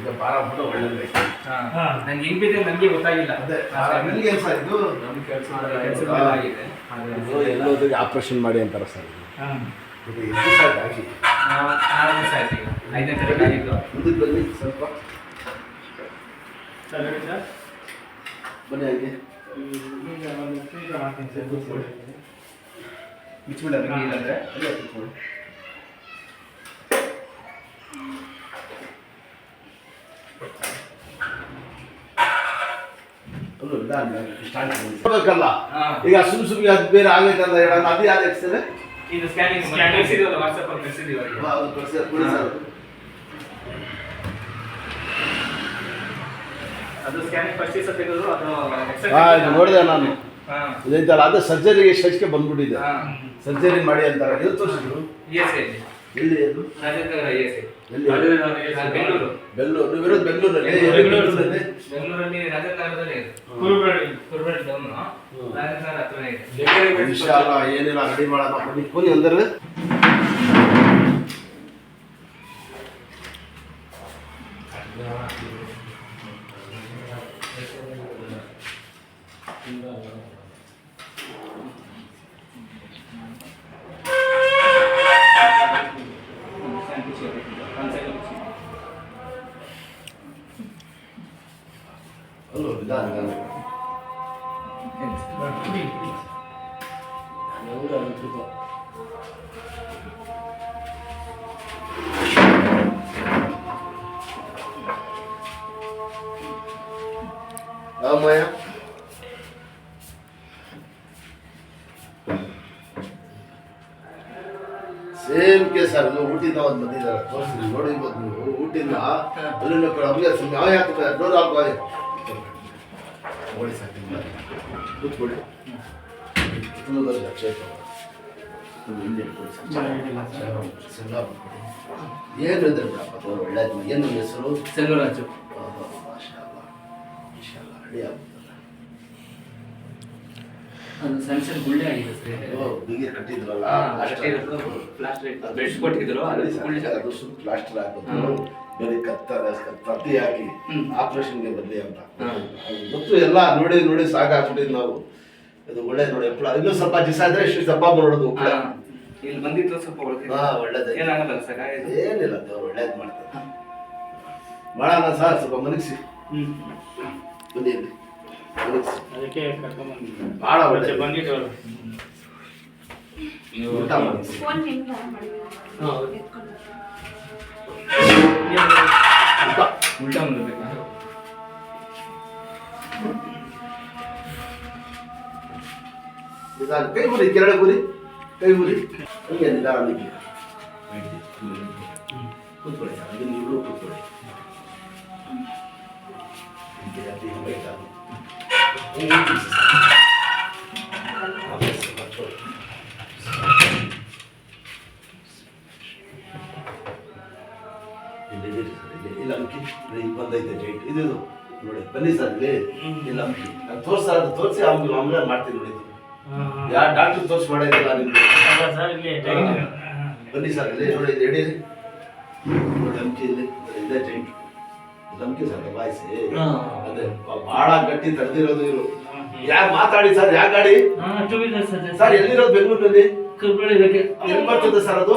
ಈಗ ಭಾರ ಫೋಟೋ ಒಳ್ಳೆಯದು. ನಂಗೆ ಹೆಂಗ್ ಬಿದ್ದೆ ನನಗೆ ಗೊತ್ತಾಗಿಲ್ಲ. ಅದೇ ನನಗೆ ಸರ್ ಇದು ನಮ್ಮ ಕೆಲಸ ಆಗಿದೆ. ಎಲ್ಲೋದ್ರಿಗೆ ಆಪ್ರೇಷನ್ ಮಾಡಿ ಅಂತಾರೆ ಸರ್. ಇದು ಎಷ್ಟು ದಿವಸ ಆಗಿ 4 ದಿವಸ ಆಯ್ತು. ಈಗ 5ನೇ ತಾರೀಕು ಆಗಿದ್ದು. ಮುಂದಕ್ಕೆ ಬನ್ನಿ ಸ್ವಲ್ಪ ಬನ್ನಿ ಹಾಗೆ ಬಿಚ್ಚಿಬಿಡ ಇಲ್ಲಾಂದ್ರೆ ಅಲ್ಲೇ ಕೂತ್ಕೊಳ್ಳಿ. ಬೇಕಲ್ಲ ಈಗ ಸುಮ್ಮನೆ ಅದು ಬೇರೆ ಆಗೈತಲ್ಲ ಹೇಳೋಣ. ಅದು ಯಾರು ಎಕ್ಸ್ತಾರೆ ಇದು ಸ್ಕ್ಯಾನಿಂಗ್ ಕಳಿಸಿದೀವಲ್ಲ, ವಾಟ್ಸಪ್ ಅಲ್ಲಿ ಕಳಿಸಿದೀವಿ ಅವರಿಗೆ. ಅದು ಕೊಡಿ ಸರ್. ಅದು ಸ್ಕ್ಯಾನಿಂಗ್ ಫಸ್ಟ್ ದಿವಸ ತೆಗೆದ್ರು. ಇದು ನೋಡಿದೆ ನಾನು. ಇದೈತಲ್ಲ ಅದು ಸರ್ಜರಿಗೆ ಶಶಿಗೆ ಬಂದ್ಬಿಟ್ಟಿದೆ. ಸರ್ಜರಿ ಮಾಡಿ ಅಂತಾರೆ. ಎಲ್ಲಿ ತೋರಿಸಿದ್ರು? ಎಲ್ಲಿ ಅದು? ಎಲ್ಲಿ? ಬೆಂಗಳೂರು. ಬೆಂಗಳೂರು. ನೀವು ಇರೋದು ಬೆಂಗಳೂರಲ್ಲಿ? ಬೆಂಗಳೂರಲ್ಲಿ ರಾಜನಗರದಲ್ಲಿ ಕುರುಬಳ್ಳಿ ಟೌನ್ ರಾಜನಗರ ಹತ್ರನೇ ಇದೆ. ಇನ್ಶಾಅಲ್ಲಾ ಏನಿಲ್ಲ ರೆಡಿ ಮಾಡೋಣ. ಬನ್ನಿ ಫೋನ್ ಅಂದರೆ ಅಲ್ಲೋ ನಿಧಾನ ಮಾಯ ಸೇಮ್ ಕೇಸ್ ಅದು ಊಟಿಂದ ಒಂದು ಬಂದಿದ್ದಾರೆ. ತೋರಿಸ್ತೀನಿ ನೋಡಿ. ನೀವು ಊಟಿಂದ ಅಲ್ಲಿಂದ ಅಭ್ಯಾಸ ಯಾವ ಯಾಕೆ ಡೋರ್ ಹಾಕುವ ನೋಡಿ ಸಾಕು. ಕೂತ್ಕೊಳ್ಳಿ. ಏನು ಇದ್ರೆ ಬಿಡಪ್ಪ ಒಳ್ಳೇದು. ಏನು ಹೆಸರು? ಸೆಲ್ವರಾಜು. ರೆಡಿ ಆಗ್ತದಲ್ಲ. ಅದು ಸಣ್ಣ ಸಣ್ಣ ಗುಳ್ಳೆ ಆಗಿದೆ ಸರ್. ಬಿಗಿ ಕಟ್ಟಿದ್ರಲ್ಲ ಬೆಡ್ ಕೊಟ್ಟಿದ್ರು. ಅದು ಸುಮ್ಮನೆ ಪ್ಲಾಸ್ಟರ್ ಹಾಕೋದು ಬೇರೆ ಕತ್ತಿ ಹಾಕಿ ಆಪರೇಷನ್ಗೆ ಬರಲಿ ಅಂತ ಗೊತ್ತು. ಎಲ್ಲ ನೋಡಿ ನೋಡಿ ಸಾಕಾಗ್ಬಿಟ್ಟಿದ್ದು ನಾವು. ಇದು ಒಳ್ಳೆ ನೋಡಿ ಎಪ್ಪಳ ಇನ್ನೂ ಸ್ವಲ್ಪ ದಿವಸ ಆದ್ರೆ ಇಷ್ಟು ದಪ್ಪ ಬರೋದು. ಇಲ್ಲಿ ಬಂದಿತ್ತು ಸ್ವಲ್ಪ ಒಳ್ಳೇದು. ಏನಾಗಲ್ಲ ಸರ್? ಏನಿಲ್ಲ ದೇವ್ರು ಒಳ್ಳೇದು ಮಾಡ್ತಾರೆ. ಮಾಡೋಣ ಸರ್. ಸ್ವಲ್ಪ ಮನಗಿಸಿ ಬನ್ನಿ ಇಲ್ಲಿ ಮನಗಿಸಿ. ಅದಕ್ಕೆ ಭಾಳ ಒಳ್ಳೆ ಬಂದಿದ್ದವರು ಊಟ ಮಾಡಿಸಿ. ಉಲ್ಟಾ ಮಾಡಬೇಕಾ? ನಿಧಾನ ಕೈ ಗುರಿ, ಕೆರಳೆ ಗುರಿ, ಕೈ ಗುರಿ. ಹಂಗೆ ನಿಧಾನಕ್ಕೆ ಕೂತ್ಕೊಳ್ಳಿ ಸರ್. ಅದು ನೀವು ಕೂತ್ಕೊಳ್ಳಿ. ಇಲ್ಲ ಅಮ್ಕಿ ಇಲ್ಲಿ ಬಂದೈತೆ ಜೈಟ್ ಇದು ನೋಡಿ. ಬನ್ನಿ ಸರ್ ಇಲ್ಲಿ. ಇಲ್ಲ ಅಮ್ಕಿ ನಾನು ತೋರಿಸಿ ಆಮೇಲೆ ಮಾಡ್ತೀನಿ ನೋಡಿ. ಯಾರು ಡಾಕ್ಟರ್ ತೋರಿಸಿ ಮಾಡಿದಿಲ್ಲ ನಿಮ್ಗೆ? ಬನ್ನಿ ಸರ್ ಇಲ್ಲಿ ನೋಡಿ. ಇದು ಹಿಡೀರಿ ನೋಡಿ. ಅಮ್ಕಿ ಇಲ್ಲಿ ಇದೇ ಜೈಂಟ್ ನಮ್ಗೆ ಸರ್ ದಬಾಯಿಸಿ. ಅದೇ ಬಹಳ ಗಟ್ಟಿ ತಡೆದಿರೋದು ಇವರು. ಯಾರು ಮಾತಾಡಿ ಸರ್? ಯಾವ ಗಾಡಿ ಸರ್? ಎಲ್ಲಿರೋದು? ಬೆಂಗಳೂರಲ್ಲಿ ಎಲ್ಲಿ ಬರ್ತದೆ ಸರ್ ಅದು?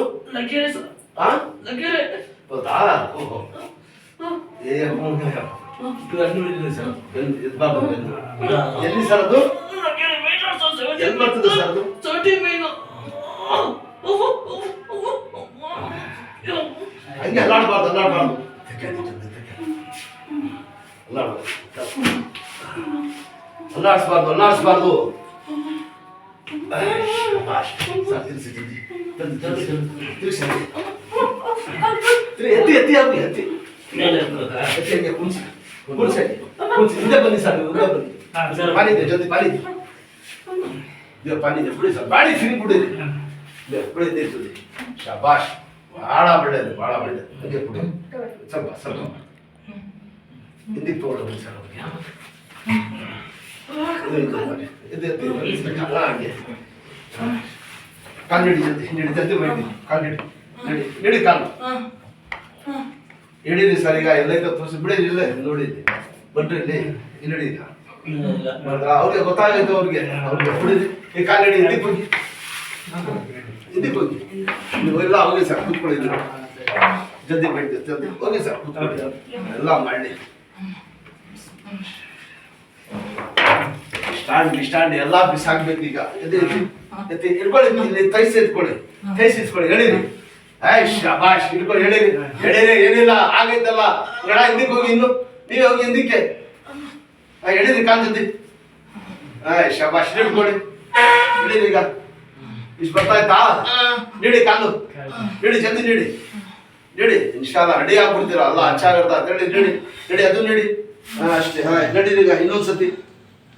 ಹೌದಾ? ಎಲ್ಲಿ ಸರ್ ಅದು? ಎಲ್ಲಿ ಬರ್ತದೆ ಸರ್ ಅದು? ಹಂಗೆ ಅಲ್ಲಾಡಬಾರ್ದು. ಅಲ್ಲಾಡಿಸ್ಬಾರ್ದು. ಎತ್ತಿ ಹಿಂದೆ ಬನ್ನಿ ಸರ್. ಪಾನಿ ಇದೆ ಜೊತೆ, ಪಾನಿ ಇದೆ ಬಿಡಿ ಸರ್. ಬಾಡಿ ಫ್ರೀ ಬಿಡಿರಿ. ಕುಡಿದೆ ಜೊತೆ. ಶಾಬಾಷ್. ಭಾಳ ಒಳ್ಳೇದು. ಹಂಗೆ ಕುಡಿ. ಸ್ವಲ್ಪ ಹಿಂದಿಗೆ ತಗೊಳ್ಳಿ ಸರ್. ಹಾಗೆ ಕಾಲು ಹಿಡಿ ಜಲ್ದಿ. ಕಾಲು ಹಿಡಿ. ನಡಿ ಕಾಲು ಹಿಡೀರಿ ಸರ್ ಈಗ ಎಲ್ಲೈತೆ ತೋರಿಸಿ ಬಿಡಿ ಇಲ್ಲೇ ನೋಡಿ ಇಲ್ಲಿ ಬನ್ರಿ ಇಲ್ಲಿ ಹಿಡಿ ಈಗ ಅವ್ರಿಗೆ ಗೊತ್ತಾಗೈತೆ ಅವ್ರಿಗೆ ಬಿಡಿರಿ ಈ ಕಾಲು ಹಿಡಿ ಇದಕ್ಕೆ ಹೋಗಿ ಇದಕ್ಕೆ ಹೋಗಿ ನೀವು ಎಲ್ಲ ಹೋಗಿ ಸರ್ ಕೂತ್ಕೊಳ್ಳಿದ್ರು ಜಲ್ದಿ ಬೇಡ ಜಲ್ದಿ ಹೋಗಿ ಸರ್ ಕೂತ್ಕೊಳ್ಳಿ ಎಲ್ಲ ಮಾಡಿ ಸ್ಟ್ಯಾಂಡ್ ಎಲ್ಲ ಬಿಸಾಕ್ಬೇಕು ಈಗ ಇಟ್ಕೊಳ್ಳಿ ಇಲ್ಲಿ ತೈಸಿ ಇಟ್ಕೊಳ್ಳಿ ಹೇಳಿರಿ ಶಾಬಾಷ್ ಇಟ್ಕೊಳ್ಳಿ ಹೇಳಿರಿ ಏನಿಲ್ಲ ಆಗೈತಲ್ಲ ಎಡ ಹಿಂದಕ್ಕೆ ಹೋಗಿ ಇನ್ನು ನೀವೇ ಹೋಗಿ ಹಿಂದಕ್ಕೆ ಹೇಳಿರಿ ಕಾಲ್ ಜಲ್ದಿ ಶಾಬಾಷ್ ಇಟ್ಕೊಳ್ಳಿ ಹೇಳಿರಿ ಈಗ ಇಷ್ಟು ಬರ್ತಾಯ್ತಾ ನೀಡಿ ಕಾಲು ನೀಡಿ ಜಲ್ದಿ ನೀಡಿ ಇನ್ಶಾಲ್ಲ ರೆಡಿ ಆಗ್ಬಿಡ್ತೀರ ಅಲ್ಲ ಹಚ್ಚಾಗರ್ತ ಹೇಳಿ ನೀಡಿ ಅದು ನೀಡಿ ಅಷ್ಟೇ ನಡೀರಿ ಈಗ ಇನ್ನೊಂದ್ಸತಿ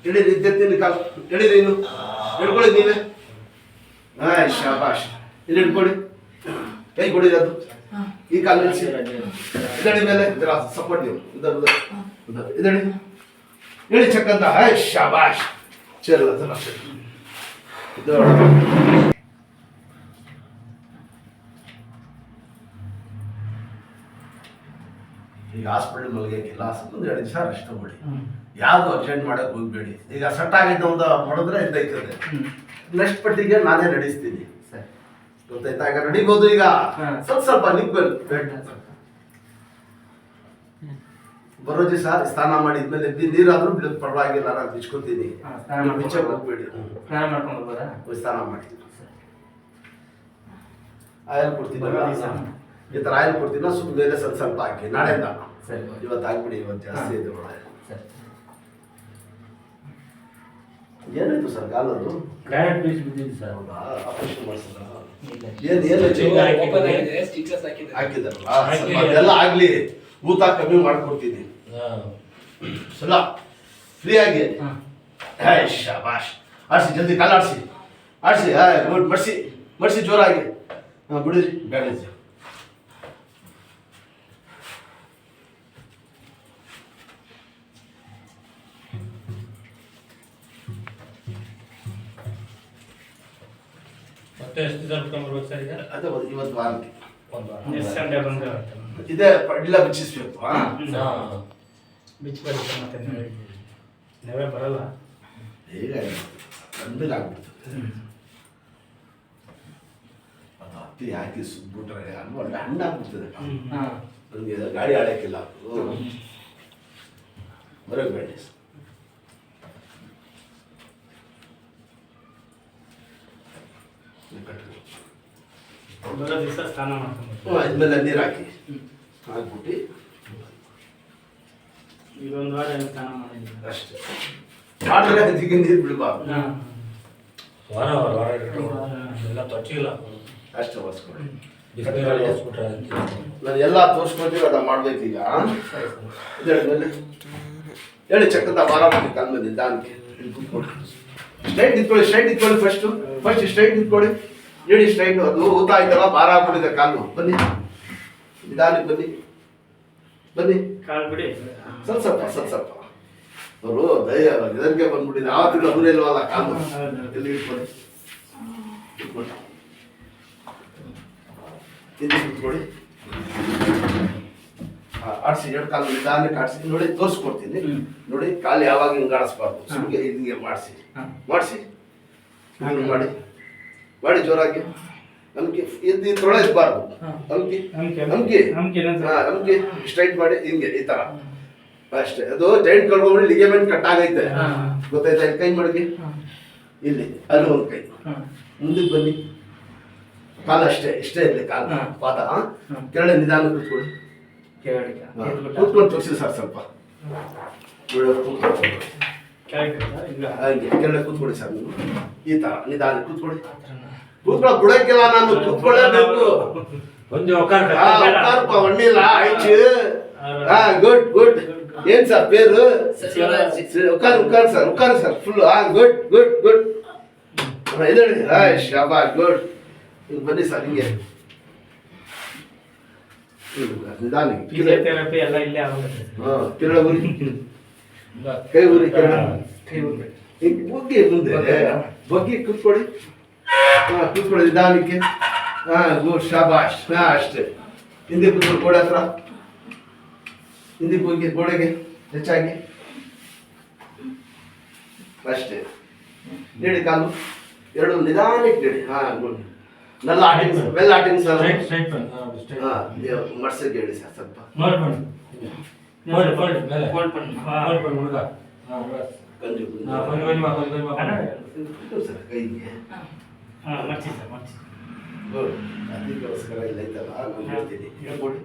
ಹಿಡೀರಿ ಇದ್ದೆತ್ತೀನಿ ಕಾಲು ಹಿಡೀರಿ ಇನ್ನು ಹಿಡ್ಕೊಳ್ಳಿ ನೀವೇ ಶಾಬಾಷ್ ಇಲ್ಲಿ ಹಿಡ್ಕೊಳ್ಳಿ ಕೈ ಕೊಡಿರಿ ಅದು ಈ ಕಾಲು ನಿಲ್ಲಿಸಿ ಇದಡಿ ಮೇಲೆ ಸಪೋರ್ಟ್ ನೀವು ಇದಡಿ ಹೇಳಿ ಚಕ್ಕಂತ ಶಾಬಾಷ್ ಚೇರಲ್ಲ ಇದು ಈಗ ಹಾಸ್ಪಿಟಲ್ ಮಲಗಿಲ್ಲ ಒಂದು 2 ದಿವಸ ರೆಸ್ಟ್ ಮಾಡಿ ಯಾವುದು ಅರ್ಜೆಂಟ್ ಮಾಡಕ್ಕೆ ಹೋಗ್ಬೇಡಿ ಈಗ ಸೆಟ್ ಆಗಿದ್ದ ಒಂದು ಮಾಡಿದ್ರೆ ಇದ್ದೈತದೆ ನೆಕ್ಸ್ಟ್ ಪಟ್ಟಿಗೆ ನಾನೇ ನಡೆಸ್ತೀನಿ ಗೊತ್ತಾಯ್ತಾ ಈಗ ನಡಿಬೋದು ಈಗ ಸ್ವಲ್ಪ ನಿಗ್ಬಲ್ ಬರೋ ದಿವಸ ಸ್ನಾನ ಮಾಡಿದ್ಮೇಲೆ ನೀರಾದ್ರೂ ಬಿಡೋದು ಪರವಾಗಿಲ್ಲ ನಾನು ಬಿಚ್ಕೋತೀನಿ ಬಿಚ್ಚಕ್ಕೆ ಹೋಗ್ಬೇಡಿ ಸ್ನಾನ ಮಾಡಿ ಆಯಲ್ ಕೊಡ್ತೀನಿ ಈ ಥರ ಆಯಿಲ್ ಕೊಡ್ತೀನಿ ಸುಮ್ಮನೆ ಮೇಲೆ ಸ್ವಲ್ಪ ಹಾಕಿ ನಾಳೆಯಿಂದ ಇವತ್ತು ಹಾಕ್ಬಿಡಿ ಇವತ್ತು ಜಾಸ್ತಿ ಇದೆ ಏನಾಯ್ತು ಸರ್ ಕಾಲದು ಗ್ರಾನೈಟ್ ಪೀಸ್ ಬಿದ್ದಿದೆ ಸರ್. ಹೌದಾ ಆಪರೇಷನ್ ಮಾಡಿಸಿದ್ರ ಹಾಕಿದಾರಲ್ಲ ಅದೆಲ್ಲ ಆಗ್ಲಿ ಊತ ಕಮ್ಮಿ ಮಾಡ್ಕೊಡ್ತೀನಿ ಸಲ ಫ್ರೀ ಆಗಿ ಶಾಬಾಷ್ ಆಡ್ಸಿ ಜಲ್ದಿ ಕಾಲು ಆಡ್ಸಿ ಗುಡ್ ಮಡ್ಸಿ ಜೋರಾಗಿ ಬಿಡಿರಿ ಬೇಡ ಮತ್ತೆ ಎಷ್ಟು ದಿನ ಬಿಟ್ಕೊಂಡ್ಬರ್ಬೇಕು ಸರ್ ಈಗ? ಅದೇ ಇವತ್ತು ವಾರಕ್ಕೆ ಒಂದು ವಾರ. ನೆಕ್ಸ್ಟ್ ಸಂಡೇ ಬಂದ್ರೆ ಇದೇ ಇಲ್ಲ ಬಿಚ್ಚಿಸ್ಬೇಕು ಬಿಚ್ಚಿ ಬರುತ್ತೆ ಮತ್ತೆ ನೀವೇ ಬರಲ್ಲ ಈಗ ಗಂಡಗೆ ಆಗ್ಬಿಡ್ತದೆ ಅದು ಹತ್ತಿ ಹಾಕಿ ಸುಟ್ಬಿಟ್ರೆ ಅಲ್ವ ಹಣ್ಣಾಗ್ಬಿಡ್ತದೆ ನನಗೆ ಗಾಡಿ ಆಡೋಕ್ಕಿಲ್ಲ ಬರೋಕ್ಕೆ ಬೇಡ ಬರೋ ದಿವಸ ಸ್ನಾನ ಮಾಡ್ಕೊಂಡು ಇದ್ಮೇಲೆ ನೀರು ಹಾಕ್ಬಿಟ್ಟು ಈಗ ಒಂದು ವಾರ ಏನು ಸ್ನಾನ ಮಾಡಿದ್ದೀನಿ ಅಷ್ಟೇ ಮಾಡಿದ್ರೆ ಅದಕ್ಕೆ ನೀರು ಬಿಡಬಾರ್ದು ವಾರ ಎಲ್ಲ ತೊಟ್ಟಿಲ್ಲ ಅಷ್ಟೇ ಒರೆಸ್ಕೊಳ್ಳಿ ಬಿಸಿನೀರಲ್ಲಿ ಹಾಸ್ಬಿಟ್ರೆ ನಾನು ಎಲ್ಲ ತೋರಿಸ್ಕೊಳ್ತೀವಿ ಅದನ್ನ ಮಾಡ್ಬೇಕೀಗ ಇದ್ಮೇಲೆ ಹೇಳಿ ಚಕ್ಕದ ವಾರ ಮಾಡಿ ಕಾಲ ಮೇಲೆ ನಿಧಾನಕ್ಕೆ ಸ್ಟ್ರೈಟ್ ನಿಂತ್ಕೊಳ್ಳಿ ಫಸ್ಟ್ ಸ್ಟ್ರೈಟ್ ನಿಂತ್ಕೊಳ್ಳಿ ಹೇಳಿ ಸ್ಟ್ರೈಟ್ ಅದು ಊತ ಆಯ್ತಲ್ಲ ಭಾರ ಆಗ್ಬಿಟ್ಟಿದೆ ಕಾಲು ಬನ್ನಿ ನಿಧಾನಕ್ಕೆ ಬನ್ನಿ ಕಾಲು ಬಿಡಿ ಸ್ವಲ್ಪ ಅವರು ದಯ ಇದಕ್ಕೆ ಬಂದ್ಬಿಟ್ಟಿದೆ ಆವತ್ತಿನ ಅವರೇ ಇಲ್ವಲ್ಲ ಕಾಲು ಎಲ್ಲಿ ಇಟ್ಕೊಳ್ಳಿ ಇಲ್ಲಿ ಕೂತ್ಕೊಳ್ಳಿ ಆಡ್ಸಿ 2 ಕಾಲು ನಿಧಾನಕ್ಕೆ ಆಡ್ಸಿ ನೋಡಿ ತೋರಿಸ್ಕೊಡ್ತೀನಿ ನೋಡಿ ಕಾಲು ಯಾವಾಗ ಹಿಂಗೆ ಆಡಿಸ್ಬಾರ್ದು ಸುಮ್ಗೆ ಹಿಂಗೆ ಮಾಡಿಸಿ ಮಾಡಿ ಜೋರಾಗಿ ನಮ್ಗೆ ಇದ್ರೊಳಗೆ ಇರಬಾರ್ದು ನಮ್ಗೆ ಸ್ಟ್ರೈಟ್ ಮಾಡಿ ಹಿಂಗೆ ಈ ತರ ಅಷ್ಟೇ ಅದು ಜೈಂಟ್ ಕಳ್ಕೊಂಡ್ಬಿಟ್ಟು ಲಿಗಮೆಂಟ್ ಕಟ್ ಆಗೈತೆ ಗೊತ್ತಾಯ್ತಾ ಕೈ ಮಡಗಿ ಇಲ್ಲಿ ಅಲ್ಲಿ ಒಂದು ಕೈ ಮುಂದಕ್ಕೆ ಬನ್ನಿ ಕಾಲು ಇಷ್ಟೇ ಇರಲಿ ಕಾಲು ಪಾದ ಕೆಳಗೆ ನಿಧಾನ ಕೂತ್ಕೊಳ್ಳಿ ಕೂತ್ಕೊಂಡು ತೋರಿಸಿ ಸರ್ ಸ್ವಲ್ಪ ಹಾಗೆ ಕೆಳಗೆ ಕೂತ್ಕೊಳ್ಳಿ ಸರ್ ನೀವು ಈ ತರ ನಿಧಾನ ಕೂತ್ಕೊಳ್ಳಿ ಬಿಡಕ್ಕಿಲ್ಲ ನಾನು ಕೂತ್ಕೊಳ್ಳೇಬೇಕು ಒಂದು ಒಣ್ಣಿಲ್ಲ ಆಯ್ತು ಗುಡ್ ಏನ್ ಸರ್ పేరు ಉಕ್ಕಾರು ಸರ್ ಫುಲ್ ಗುಡ್ ಇದಳಿ ಶಾಬಾ ಗುಡ್ ಬನ್ನಿ ಸರ್ ಹಿಂಗೆ ನಿಧಾನಕ್ಕೆ ಫಿಸಿಯೋಥೆರಪಿ ಎಲ್ಲ ಇಲ್ಲೇ ಆಗುತ್ತೆ ಕಿರಣ ಉರಿ ಕೈ ಉರಿ ಬಗ್ಗಿ ಮುಂದೆ ಬಗ್ಗಿ ಕೂತ್ಕೊಳ್ಳಿ ಕೂತ್ಕೊಳ್ಳಿ ನಿಧಾನಕ್ಕೆ ಗುಡ್ ಶಾಬಾಷ್ ಅಷ್ಟೇ ಹಿಂದೆ ಕೂತ್ಕೊಳ್ಳಿ ಗೋಡೆ ಹತ್ರ ಹಿಂದಕ್ಕೆ ಹೋಗಿ ಗೋಡೆಗೆ ಹೆಚ್ಚಾಗಿ ಅಷ್ಟೇ. ನೀಡಿ ಕಾಲು ಎರಡು ನಿಧಾನಕ್ಕೆ ನೀಡಿ. ಗುಡ್. ನಲ್ಲ outing well outing sir. Straight ಮಡ್ಸಕ್ಕೆ ಹೇಳಿ ಸರ್ ಸ್ವಲ್ಪ. ಫೋಲ್ಡ್ ಪಣ್ಣು ಕಂಜು ಸರ್ ಕೈಗೆ. ಮರ್ಚಿ ಸರ್ ಮರ್ಚಿ. ಗುಡ್. ಅದಕ್ಕೋಸ್ಕರ ಇಲ್ಲ ಐತಲ್ಲ ಹೇಳ್ತೀನಿ ಹೇಳ್ಕೊಡಿ.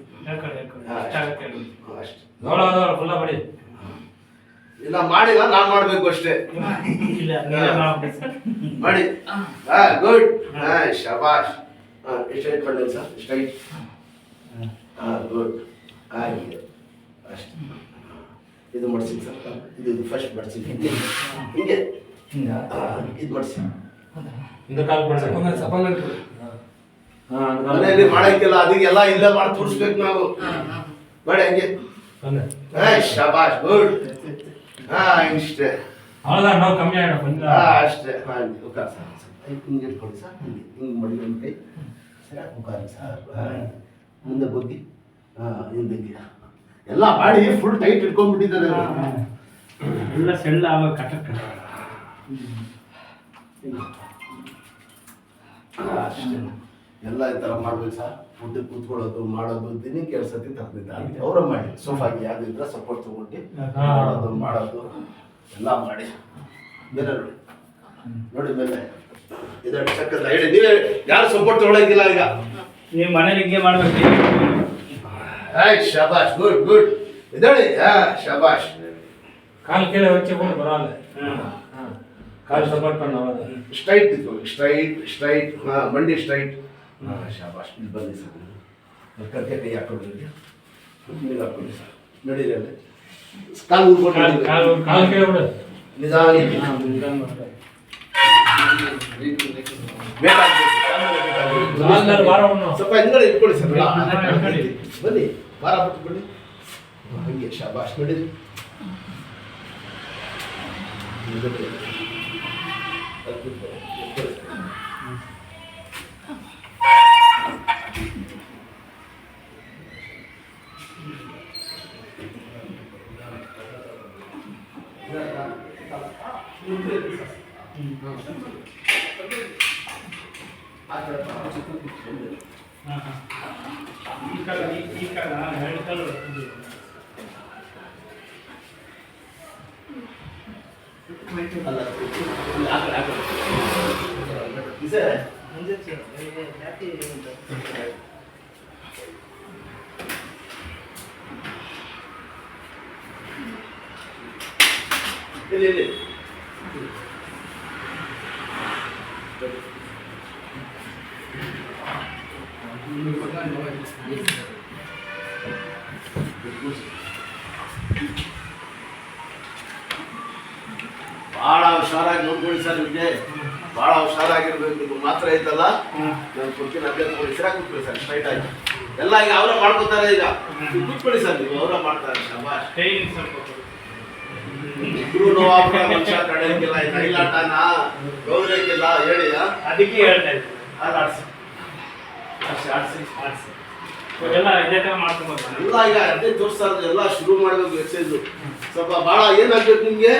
ಅಷ್ಟೇ. ಫುಲ್ಲ ಮಾಡಿ ಇಲ್ಲ ಮಾಡಿಲ್ಲ, ನಾನು ಮಾಡಬೇಕು ಅಷ್ಟೇ. ಇಲ್ಲ ನೀವೇ ಮಾಡ್ಬೇಕು ಸರ್. ಮಾಡಿ. ಗುಡ್. ಶಬಾಷ್. ಸ್ಟ್ರೈಟ್ ಮಾಡಿ ಸರ್. ಸ್ಟ್ರೈಟ್. ಗುಡ್. ಹಾಗೆ ಅಷ್ಟೇ. ಇದು ಮಾಡಿಸಿ ಸರ್. ಇದು ಫಸ್ಟ್ ಮಾಡಿಸಿ ಹಿಂಗೆ ಹಿಂಗೆ ಇದು ಮಾಡಿಸಿ. ಹಿಂದೆ ಕಾಲು ಮನೆಯಲ್ಲಿ ಮಾಡಕ್ಕಿಲ್ಲ, ಅದಕ್ಕೆಲ್ಲ ಇಲ್ಲೇ ಮಾಡಿ ತೋರಿಸ್ಬೇಕು ನಾವು. ಮಾಡಿ ಹಂಗೆ. ಶಬಾಷ್. ಗುಡ್. ಇಷ್ಟೇ. ಹೌದಾ ನಾವು ಕಮ್ಮಿ ಆಡ ಅಷ್ಟೇ. ಹಿಂಗೆ ಇಟ್ಕೊಳ್ಳಿ ಸರ್. ಹಿಂಗೆ ಮಾಡಿ ಒಂದು ಕೈ ಸರ್. ಮುಖಾರಿ ಸರ್. ಮುಂದೆ ಬಗ್ಗಿ ಹಿಂದಕ್ಕೆ ಎಲ್ಲ ಮಾಡಿ ಫುಲ್ ಟೈಟ್ ಇಟ್ಕೊಂಡ್ಬಿಟ್ಟಿದ್ದಾರೆ. ಎಲ್ಲ ಸೆಳ್ಳ ಆವಾಗ ಕಟ್ಟಕ್ಕೆ ಅಷ್ಟೇ. ಎಲ್ಲ ಈ ಥರ ಮಾಡ್ಬೇಕು ಸರ್. ಫುಡ್ ಕೂತ್ಕೊಳ್ಳೋದು ಮಾಡೋದು ದಿನಕ್ಕೆ 2 ಸತಿ ತರ್ತಿದ್ದಾರೆ. ಅವರ ಮಾಡಿ ಸೋಫಾಗಿ ಯಾವ್ದು ಇದ್ರೆ ಸಪೋರ್ಟ್ ತಗೊಂಡು ಮಾಡೋದು ಎಲ್ಲ ಮಾಡಿ. ಮೇಲೆ ನೋಡಿ ನೋಡಿ ಮೇಲೆ ಇದರ ಚಕ್ಕದ ಹೇಳಿ. ನೀವೇ ಯಾರು ಸಪೋರ್ಟ್ ತಗೊಳಂಗಿಲ್ಲ ಈಗ. ನೀವು ಮನೇಲಿ ಹಿಂಗೆ ಮಾಡ್ಬೇಕು. ಶಬಾಷ್. Good good. ಇದೇಳಿ. ಶಬಾಷ್. ಕಾಲು ಕೆಳ ಹಚ್ಚಿಕೊಂಡು ಬರೋಲ್ಲ. ಕಾಲು ಸಪೋರ್ಟ್ பண்ண ಸ್ಟ್ರೈಟ್ ಇಟ್ಕೊಳ್ಳಿ. Straight straight. ಮಂಡಿ ಸ್ಟ್ರೈಟ್. ಶಾಬಾಷ್. ಇಲ್ಲಿ ಬನ್ನಿ ಸರ್. ಕರ್ಕೆ ಕೈ ಹಾಕೊಂಡು ನೀವು ಹಾಕೊಳ್ಳಿ ಸರ್. ನಡೀರಿ ಅಲ್ಲಿ. ಕಾಲು ಉಳ್ಕೊಂಡು ಕಾಲು ಕೆಳ ಬಿಡು. ನಿಧಾನಕ್ಕೆ ಸ್ವಲ್ಪ ಹಿಂದ್ಗಡೆ ಇಟ್ಕೊಳ್ಳಿ ಸರ್. ಬನ್ನಿ ವಾರ ಬಿಟ್ಟು ಬನ್ನಿ. ಹಂಗೆ ಶಾಬಾಷ್. ನಡೀರಿ. ಈ ಕಾಲ ಹೇಳ್ಕಲ್ಲು ಇಲ್ಲಿ ಭಾಳ ಹುಷಾರಾಗಿ ನೋಡ್ಕೊಳ್ಳಿ ಸರ್. ನಿಮಗೆ ಭಾಳ ಹುಷಾರಾಗಿರ್ಬೇಕು. ಇದು ಮಾತ್ರ ಐತಲ್ಲ ನಾನು ಕೊಡ್ತೀನಿ. ಅದೇ ತಗೊಳ್ಳಿ. ಸರಿಯಾಗಿ ಕೂತ್ಕೊಳ್ಳಿ ಸರ್. ಸ್ಟ್ರೈಟ್ ಆಗಿ ಎಲ್ಲ ಈಗ ಅವರ ಮಾಡ್ಕೋತಾರೆ. ಈಗ ಕೂತ್ಕೊಳ್ಳಿ ಸರ್. ನೀವು ಅವರ ಮಾಡ್ತಾರೆ. ಶಬಾಷ್. ಇಬ್ರು ನೋವಾಗ್ಬಿಡ ಮನುಷ್ಯ ತಡೆಯಕ್ಕಿಲ್ಲ. ಕೈಲಾಟನ ಗೌರಯಕ್ಕಿಲ್ಲ ಹೇಳಿ. ಅದಕ್ಕೆ ಹೇಳ್ತಾ ಇದ್ದೆ. ಅದು ಆಡ್ಸಿ ಆಡ್ಸಿ ಆಡ್ಸಿ ಎಲ್ಲ ಇದೇ ಥರ ಮಾಡ್ಕೊಂಬೋದು. ಎಲ್ಲ ಈಗ ಅದೇ ತೋರಿಸ್ತಾ ಇರೋದು. ಎಲ್ಲ ಶುರು ಮಾಡಬೇಕು ಎಕ್ಸೈಸು. ಸ್ವಲ್ಪ ಭಾಳ ಏನಾಗ್ಬೇಕು ನಿಮಗೆ.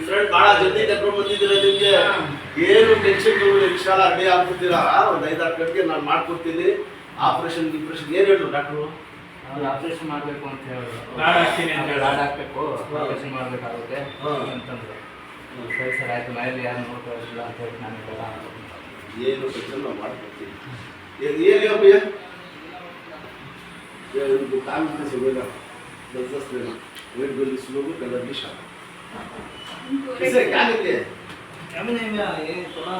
ಫ್ರೆಂಡ್ ಭಾಳ ಜಲ್ದಿ ಕರ್ಕೊಂಡು ಬಂದಿದ್ದೀರ. ನಿಮಗೆ ಏನು ಟೆನ್ಷನ್ ತಗೊಳ್ಳಿ. ವಿಶಾಲ ಅಡ್ಡಿ ಆಗ್ಬಿಡ್ತೀರಾ. ಒಂದು 5-6 ಗಂಟೆಗೆ ನಾನು ಮಾಡ್ಕೊಡ್ತೀನಿ. ಆಪರೇಷನ್ ಗಿಪ್ರೇಷನ್ ಏನು ಹೇಳಿದ್ರು ಡಾಕ್ಟ್ರು? ಆಪರೇಷನ್ ಮಾಡಬೇಕು ಅಂತ ಹೇಳಿದ್ರು. ಲಾಡ್ ಹಾಕ್ಬೇಕು, ಆಪರೇಷನ್ ಮಾಡಬೇಕಾಗುತ್ತೆ ಅಂತಂದ್ರು. ಸರಿ ಸರ್ ಆಯ್ತು. ಮನೇಲಿ ಯಾರು ನೋಡ್ಕೊಳ್ಳೋದಿಲ್ಲ ಅಂತ ಹೇಳಿ ನಾನು ಏನು ಟೆನ್ಷನ್ ನಾವು ಮಾಡ್ಕೊಡ್ತೀವಿ. ಏನು ಭಯ್ಯ इनको काम से होगा 10 लेना वेट गोली स्लो में कलर भी शाम इसे क्या लेते हैं हमने ये थोड़ा